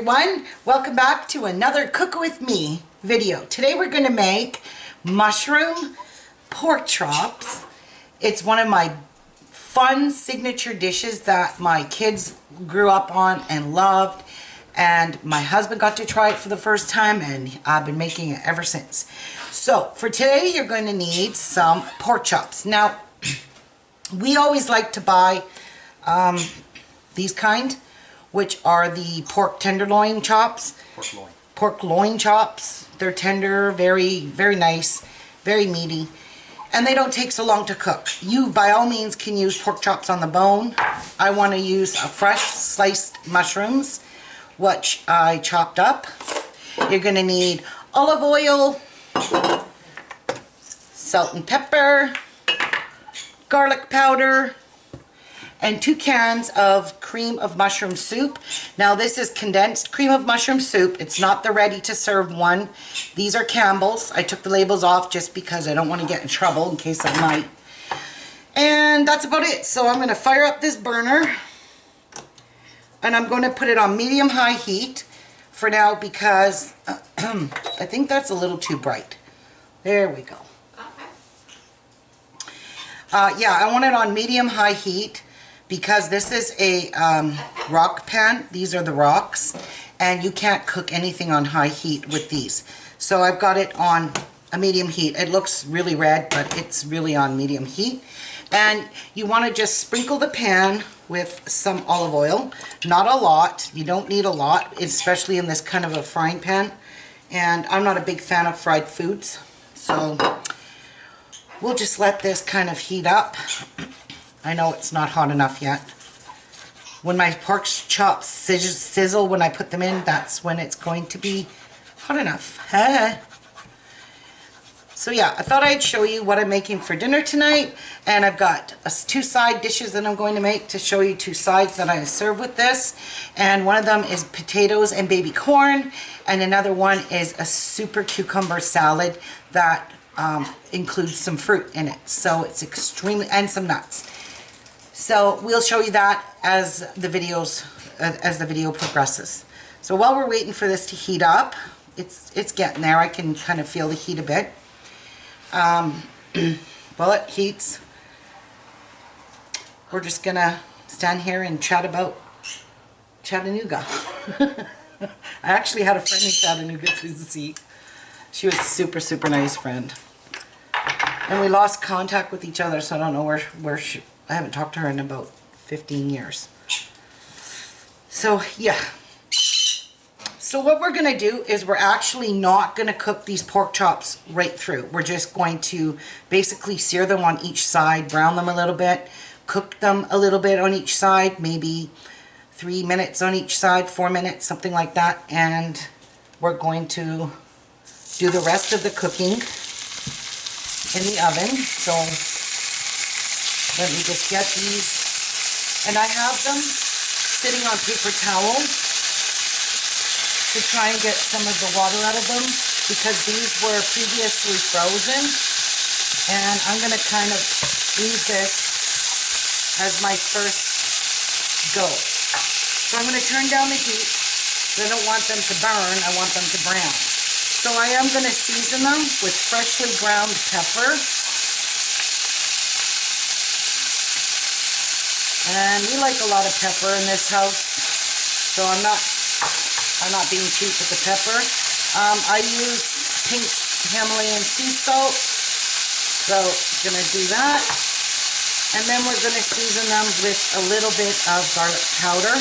everyone, welcome back to another Cook With Me video. Today we're going to make mushroom pork chops. It's one of my fun signature dishes that my kids grew up on and loved, and my husband got to try it for the first time, and I've been making it ever since. So for today you're going to need some pork chops. Now we always like to buy these kind, which are the pork tenderloin chops. Pork loin chops. They're tender, very nice, very meaty, and they don't take so long to cook. You by all means can use pork chops on the bone. I want to use a fresh sliced mushrooms, which I chopped up. You're going to need olive oil, salt and pepper, garlic powder, and 2 cans of cream of mushroom soup. Now this is condensed cream of mushroom soup. It's not the ready to serve one. These are Campbell's. I took the labels off just because I don't want to get in trouble in case I might. And that's about it. So I'm going to fire up this burner and I'm going to put it on medium-high heat for now because I think that's a little too bright. There we go. Yeah, I want it on medium-high heat because this is a rock pan. These are the rocks, and you can't cook anything on high heat with these. So I've got it on a medium heat. It looks really red, but it's really on medium heat. And you want to just sprinkle the pan with some olive oil. Not a lot. You don't need a lot, especially in this kind of a frying pan. And I'm not a big fan of fried foods, so we'll just let this kind of heat up. I know it's not hot enough yet. When my pork chops sizzle when I put them in, that's when it's going to be hot enough. So yeah, I thought I'd show you what I'm making for dinner tonight. And I've got 2 side dishes that I'm going to make to show you 2 sides that I serve with this. And one of them is potatoes and baby corn. And another one is a super cucumber salad that includes some fruit in it. So it's extremely, and some nuts. So we'll show you that as the video progresses. So while we're waiting for this to heat up, it's getting there. I can kind of feel the heat a bit. While it heats, we're just gonna stand here and chat about Chattanooga. I actually had a friend in Chattanooga to see. She was a super nice friend. And we lost contact with each other, so I don't know where she... I haven't talked to her in about 15 years. So, yeah. So what we're going to do is we're actually not going to cook these pork chops right through. We're just going to basically sear them on each side, brown them a little bit, cook them a little bit on each side, maybe 3 minutes on each side, 4 minutes, something like that. And we're going to do the rest of the cooking in the oven. So let me just get these, and I have them sitting on paper towel to try and get some of the water out of them because these were previously frozen, and I'm going to kind of use this as my first go. So I'm going to turn down the heat. I don't want them to burn, I want them to brown. So I am going to season them with freshly ground pepper. And we like a lot of pepper in this house, so I'm not being cheap with the pepper. I use pink Himalayan sea salt, so I'm gonna do that. And then we're gonna season them with a little bit of garlic powder.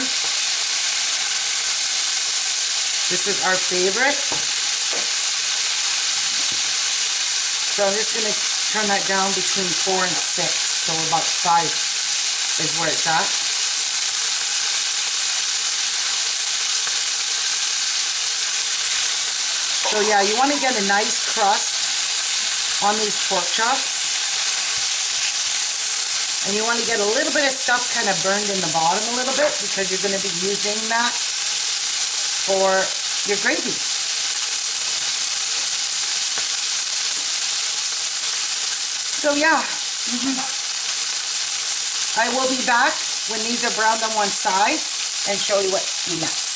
This is our favorite. So I'm just gonna turn that down between 4 and 6, so about 5. Is where it's at. So yeah, you want to get a nice crust on these pork chops. And you want to get a little bit of stuff kind of burned in the bottom a little bit because you're going to be using that for your gravy. So yeah. I will be back when these are browned on one side and show you what to do next.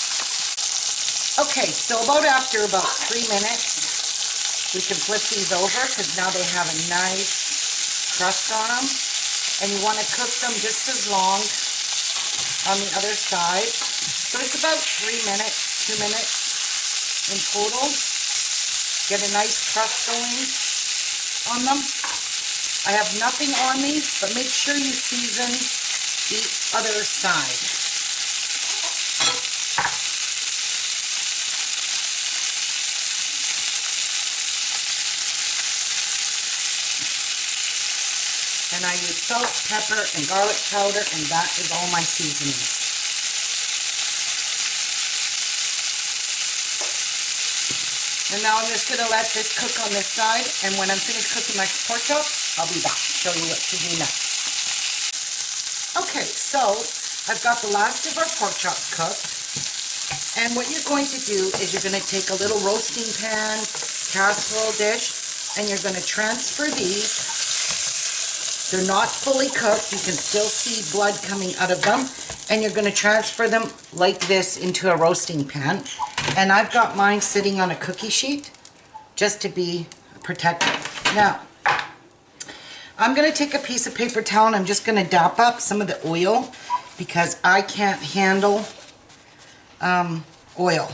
Okay, so after about 3 minutes, we can flip these over because now they have a nice crust on them. And you want to cook them just as long on the other side. So it's about 3 minutes, 2 minutes in total. Get a nice crust going on them. I have nothing on these, but make sure you season the other side. And I use salt, pepper, and garlic powder, and that is all my seasoning. And now I'm just going to let this cook on this side, and when I'm finished cooking my pork chops, I'll be back to show you what to do next. Okay, so I've got the last of our pork chops cooked, and what you're going to do is you're going to take a little roasting pan, casserole dish, and you're going to transfer these. They're not fully cooked. You can still see blood coming out of them. And you're going to transfer them like this into a roasting pan. And I've got mine sitting on a cookie sheet just to be protected. Now, I'm going to take a piece of paper towel and I'm just going to dap up some of the oil because I can't handle oil.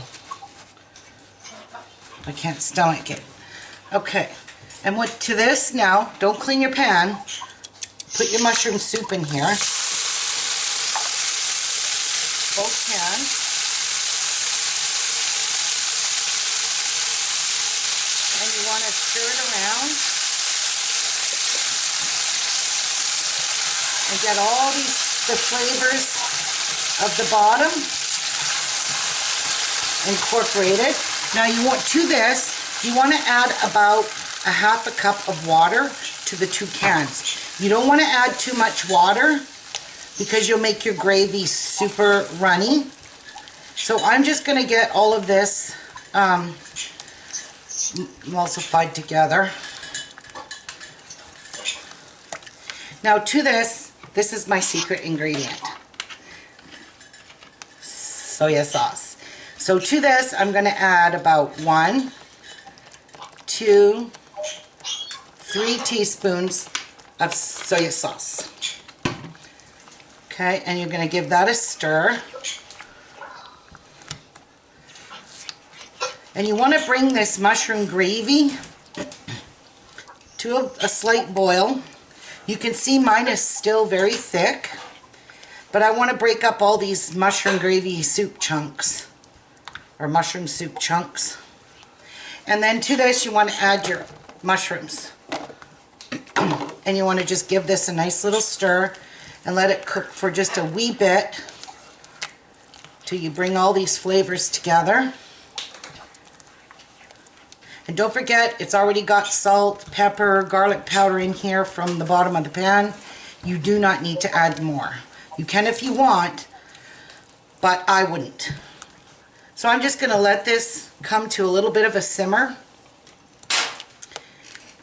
I can't stomach it. Okay. And to this now, don't clean your pan. Put your mushroom soup in here, both cans, and you want to stir it around and get all the flavors of the bottom incorporated. Now you want you want to add about a half a cup of water to the 2 cans. You don't want to add too much water because you'll make your gravy super runny. So I'm just going to get all of this emulsified together. Now to this is my secret ingredient. Soya sauce. So to this I'm going to add about 1, 2, 3 teaspoons of soya sauce. Okay, and you're going to give that a stir. And you want to bring this mushroom gravy to a slight boil. You can see mine is still very thick, but I want to break up all these mushroom gravy soup chunks, or mushroom soup chunks. And then to this you want to add your mushrooms. And you want to just give this a nice little stir and let it cook for just a wee bit till you bring all these flavors together. And don't forget, it's already got salt, pepper, garlic powder in here from the bottom of the pan. You do not need to add more. You can if you want, but I wouldn't. So I'm just going to let this come to a little bit of a simmer.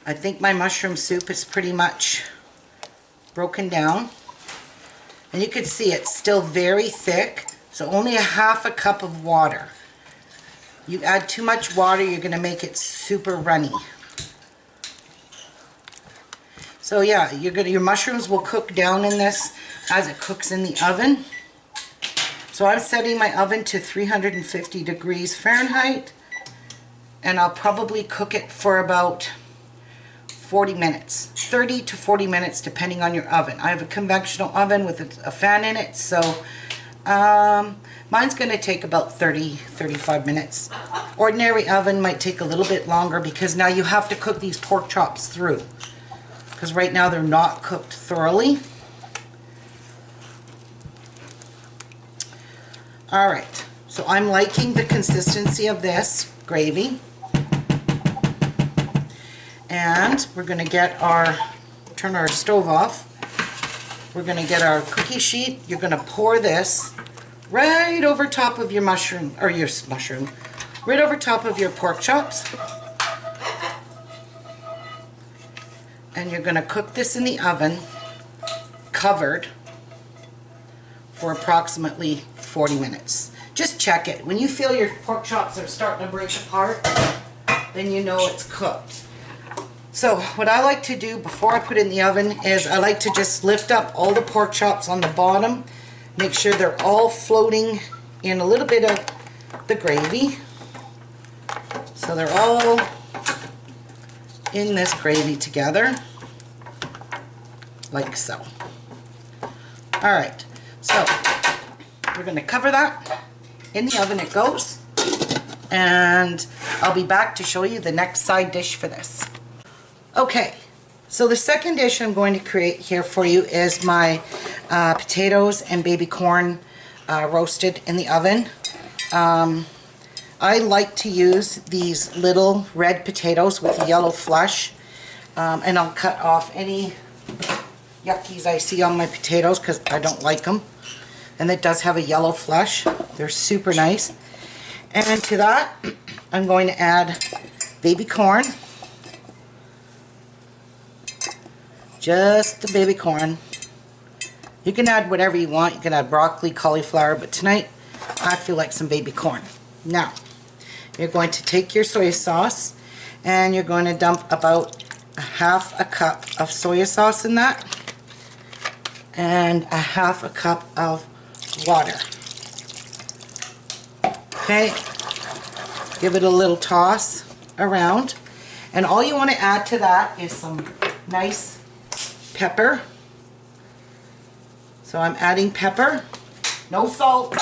I think my mushroom soup is pretty much broken down. And you can see it's still very thick, so only a half a cup of water. You add too much water, you're going to make it super runny. So yeah, your mushrooms will cook down in this as it cooks in the oven. So I'm setting my oven to 350 degrees Fahrenheit, and I'll probably cook it for about 40 minutes, 30 to 40 minutes depending on your oven. I have a conventional oven with a fan in it, so mine's going to take about 30-35 minutes. Ordinary oven might take a little bit longer because now you have to cook these pork chops through, because right now they're not cooked thoroughly. Alright, so I'm liking the consistency of this gravy. And we're going to get turn our stove off. We're going to get our cookie sheet. You're going to pour this right over top of your right over top of your pork chops. And you're going to cook this in the oven, covered, for approximately 40 minutes. just check it. When you feel your pork chops are starting to break apart, then you know it's cooked. So what I like to do before I put it in the oven is I like to just lift up all the pork chops on the bottom, make sure they're all floating in a little bit of the gravy. So they're all in this gravy together, like so. Alright, so we're going to cover that. In the oven it goes, and I'll be back to show you the next side dish for this. Okay, so the second dish I'm going to create here for you is my potatoes and baby corn roasted in the oven. I like to use these little red potatoes with yellow flesh, and I'll cut off any yuckies I see on my potatoes because I don't like them. And it does have a yellow flesh. They're super nice. And to that, I'm going to add baby corn. Just the baby corn. You can add whatever you want. You can add broccoli, cauliflower, but tonight I feel like some baby corn. Now, you're going to take your soy sauce and you're going to dump about half a cup of soy sauce in that and a half a cup of water. Okay, give it a little toss around, and all you want to add to that is some nice pepper. So I'm adding pepper, no salt.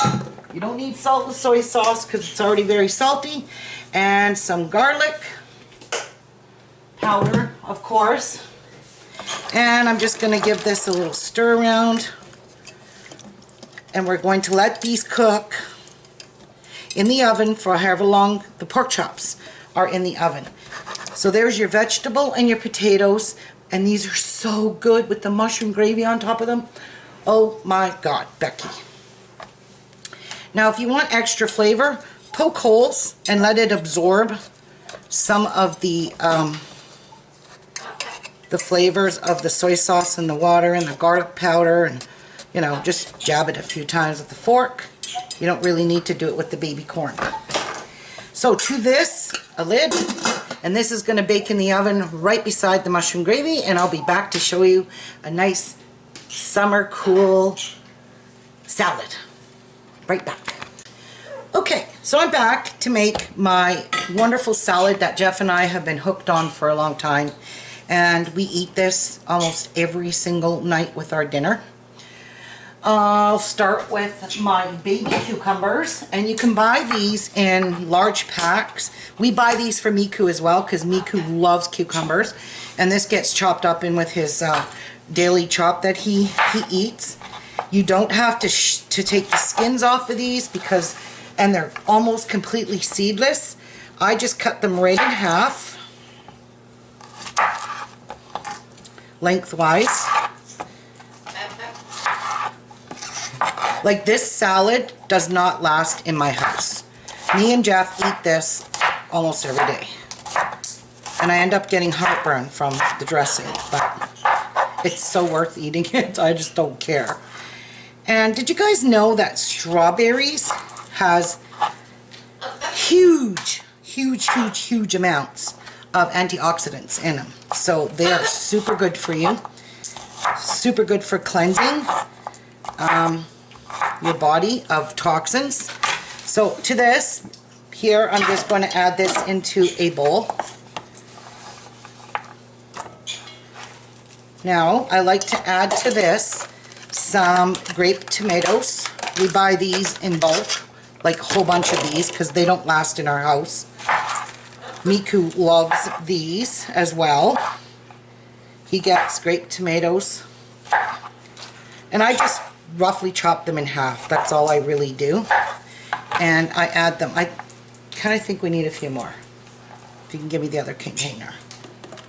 You don't need salt with soy sauce because it's already very salty. And some garlic powder, of course. And I'm just going to give this a little stir around. And we're going to let these cook in the oven for however long the pork chops are in the oven. So there's your vegetable and your potatoes. And these are so good with the mushroom gravy on top of them. Oh my God, Becky. Now if you want extra flavor, poke holes and let it absorb some of the flavors of the soy sauce and the water and the garlic powder, and you know, just jab it a few times with the fork. You don't really need to do it with the baby corn. So to this, a lid, and this is going to bake in the oven right beside the mushroom gravy, and I'll be back to show you a nice summer cool salad. Right back. Okay, so I'm back to make my wonderful salad that Jeff and I have been hooked on for a long time, and we eat this almost every single night with our dinner. I'll start with my baby cucumbers, and you can buy these in large packs. We buy these for Miku as well because Miku loves cucumbers, and this gets chopped up in with his daily chop that he eats. You don't have to take the skins off of these because, and they're almost completely seedless. I just cut them right in half, lengthwise. Like, this salad does not last in my house. Me and Jeff eat this almost every day. And I end up getting heartburn from the dressing, but it's so worth eating it. I just don't care. And did you guys know that strawberries has huge amounts of antioxidants in them? So they are super good for you. Super good for cleansing your body of toxins. So to this, here I'm just going to add this into a bowl. Now I like to add to this some grape tomatoes. We buy these in bulk, like a whole bunch of these, because they don't last in our house. Miku loves these as well. He gets grape tomatoes. And I just roughly chop them in half. That's all I really do. And I add them. I kind of think we need a few more. If you can give me the other container.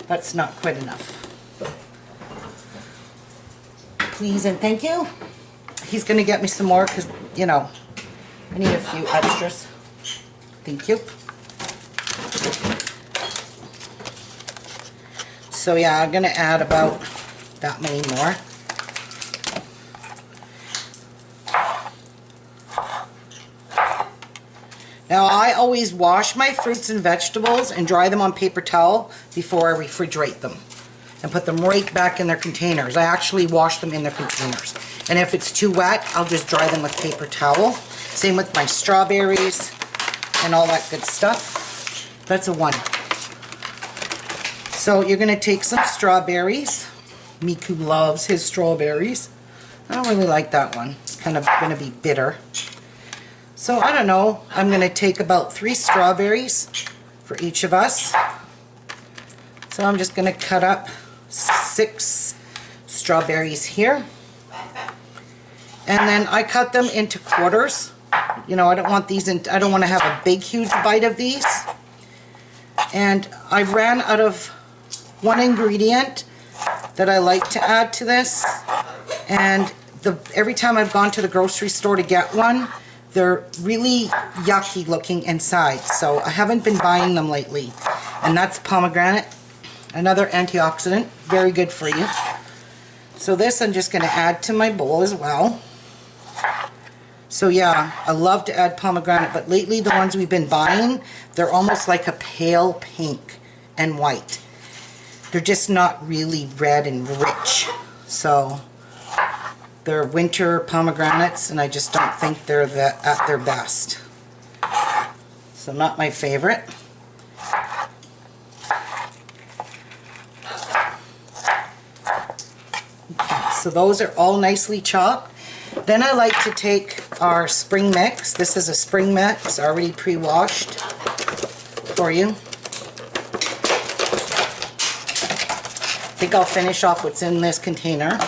That's not quite enough. Please and thank you. He's going to get me some more because, you know, I need a few extras. Thank you. So yeah, I'm going to add about that many more. Now I always wash my fruits and vegetables and dry them on paper towel before I refrigerate them and put them right back in their containers. I actually wash them in their containers. And if it's too wet, I'll just dry them with paper towel. Same with my strawberries and all that good stuff. That's a 1. So you're going to take some strawberries. Miku loves his strawberries. I don't really like that one. It's kind of going to be bitter. So I don't know. I'm going to take about 3 strawberries for each of us. So I'm just going to cut up 6 strawberries here. And then I cut them into quarters. You know, I don't want these in, I don't want to have a big huge bite of these. And I ran out of one ingredient that I like to add to this. And every time I've gone to the grocery store to get one, they're really yucky looking inside. So I haven't been buying them lately. And that's pomegranate. Another antioxidant, very good for you. So this I'm just going to add to my bowl as well. So yeah, I love to add pomegranate, but lately the ones we've been buying, they're almost like a pale pink and white. They're just not really red and rich. So they're winter pomegranates, and I just don't think they're at their best. So not my favorite. So those are all nicely chopped. Then I like to take our spring mix. This is a spring mix already pre-washed for you. I think I'll finish off what's in this container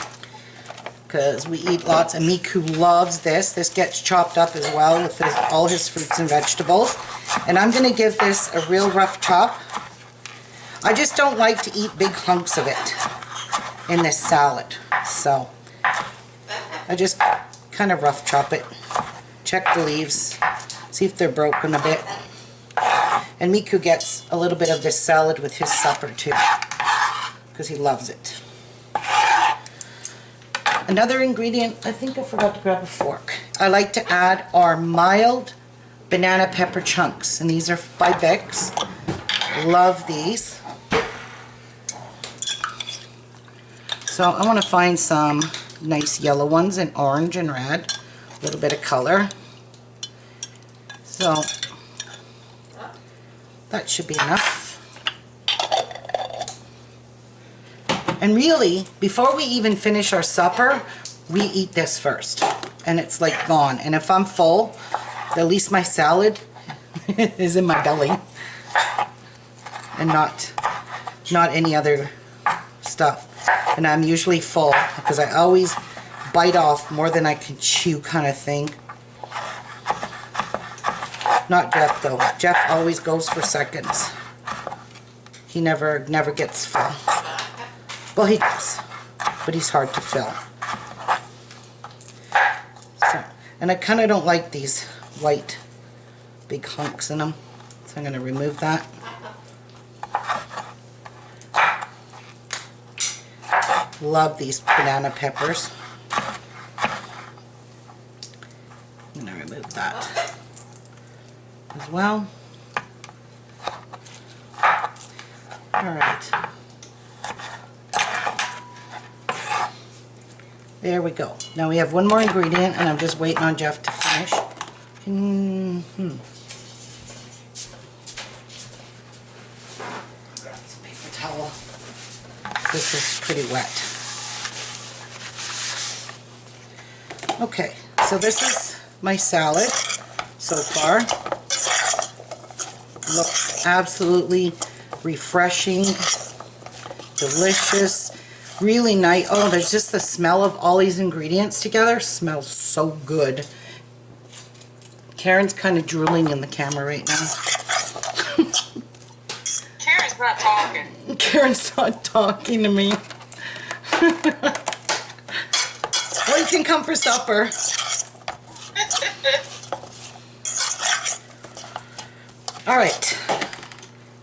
because we eat lots, and Miku loves this. This gets chopped up as well with all his fruits and vegetables. And I'm going to give this a real rough chop. I just don't like to eat big hunks of it in this salad. So I just kind of rough chop it. Check the leaves. See if they're broken a bit. And Miku gets a little bit of this salad with his supper too, because he loves it. Another ingredient, I think I forgot to grab a fork. I like to add our mild banana pepper chunks, and these are by Bix. Love these. So I want to find some nice yellow ones and orange and red. A little bit of color. So that should be enough. And really, before we even finish our supper, we eat this first. And it's like gone. And if I'm full, at least my salad is in my belly. And not any other stuff. And I'm usually full because I always bite off more than I can chew kind of thing. Not Jeff though. Jeff always goes for seconds. He never gets full. Well, he does, but he's hard to fill. So, and I kind of don't like these white big hunks in them, so I'm going to remove that. Love these banana peppers. I'm going to remove that as well. Alright. There we go. Now we have one more ingredient, and I'm just waiting on Jeff to finish. Grab some paper towel. This is pretty wet. Okay, so this is my salad so far. Looks absolutely refreshing, delicious. Really nice. Oh, there's just the smell of all these ingredients together. Smells so good. Karen's kind of drooling in the camera right now. Karen's not talking. Karen's not talking to me. Well, you can come for supper. Alright.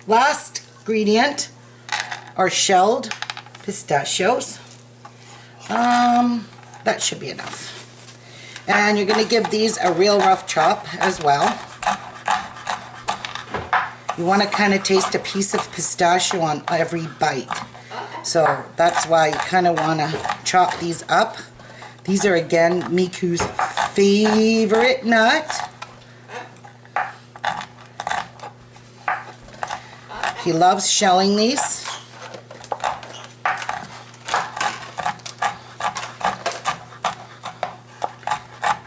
Last ingredient are shelled pistachios. That should be enough. And you're going to give these a real rough chop as well. You want to kind of taste a piece of pistachio on every bite. So that's why you kind of want to chop these up. These are, again, Miku's favorite nut. He loves shelling these.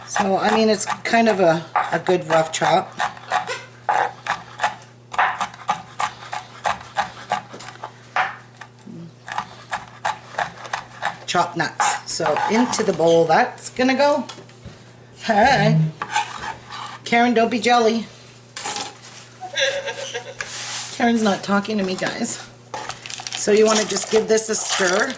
So, I mean, it's kind of a good rough chop. Chopped nuts. So, into the bowl that's gonna go. Hey. Karen, don't be jelly. Karen's not talking to me, guys. So you want to just give this a stir.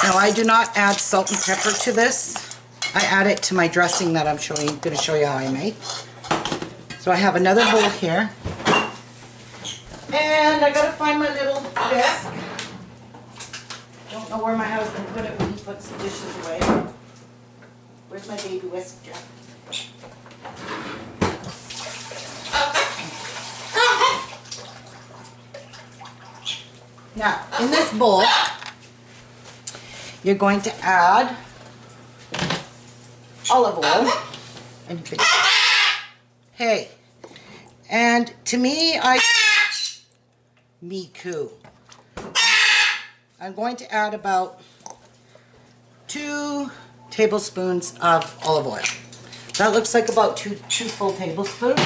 Now I do not add salt and pepper to this. I add it to my dressing that I'm going to show you how I make. So I have another bowl here. And I gotta find my little whisk. Don't know where my husband put it when he puts the dishes away. Where's my baby whisk, Jeff? Now, in this bowl, you're going to add olive oil. Hey, and to me, Miku. I'm going to add about 2 tablespoons of olive oil. That looks like about two full tablespoons.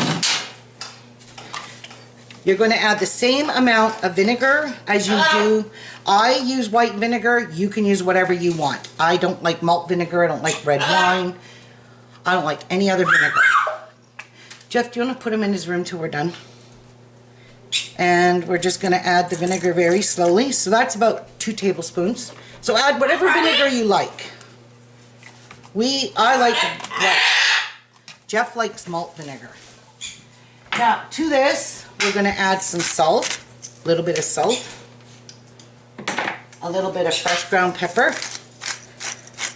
You're going to add the same amount of vinegar as you do. I use white vinegar. You can use whatever you want. I don't like malt vinegar. I don't like red wine. I don't like any other vinegar. Jeff, do you want to put him in his room till we're done? And we're just going to add the vinegar very slowly. So that's about 2 tablespoons. So add whatever vinegar you like. I like white. Jeff likes malt vinegar. Now, to this, we're going to add some salt, a little bit of salt, a little bit of fresh ground pepper,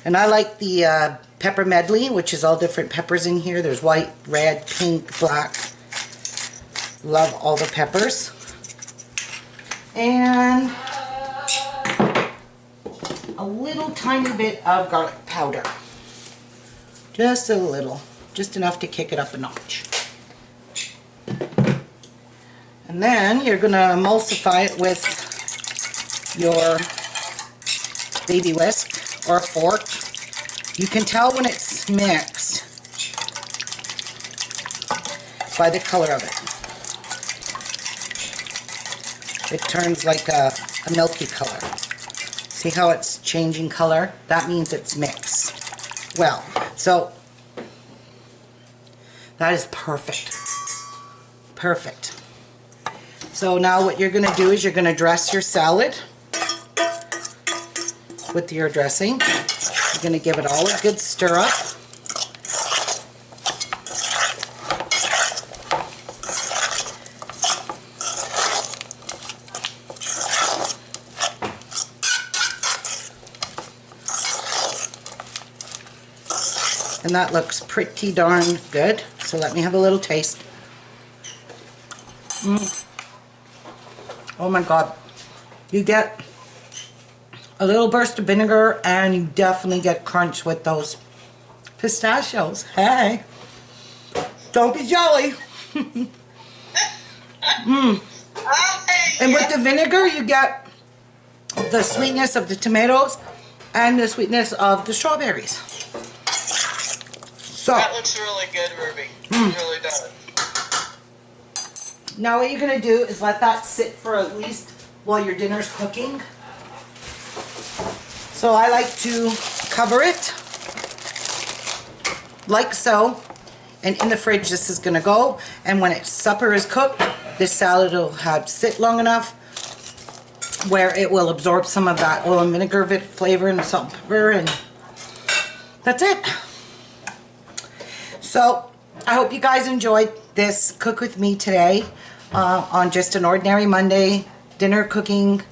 and I like the pepper medley, which is all different peppers in here. There's white, red, pink, black. Love all the peppers. And a little tiny bit of garlic powder. Just a little, just enough to kick it up a notch. And then you're going to emulsify it with your baby whisk or a fork. You can tell when it's mixed by the color of it. It turns like a milky color. See how it's changing color? That means it's mixed well. So that is perfect. Perfect. So now what you're going to do is you're going to dress your salad with your dressing. You're going to give it all a good stir up. And that looks pretty darn good. So let me have a little taste. Oh my God. You get a little burst of vinegar and you definitely get crunch with those pistachios. Hey. Don't be jelly. And with the vinegar you get the sweetness of the tomatoes and the sweetness of the strawberries. So, that looks really good, Ruby. It really does. Now what you're going to do is let that sit for at least while your dinner's cooking. So I like to cover it like so, and in the fridge this is going to go, and when supper is cooked, this salad will have sit long enough where it will absorb some of that oil and vinegar flavor and salt and pepper, and that's it. So I hope you guys enjoyed this cook with me today on just an ordinary Monday dinner cooking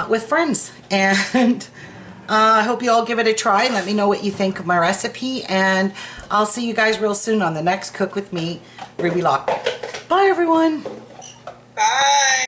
with friends. And I hope you all give it a try and let me know what you think of my recipe. And I'll see you guys real soon on the next Cook With Me Ruby Lock. Bye, everyone. Bye.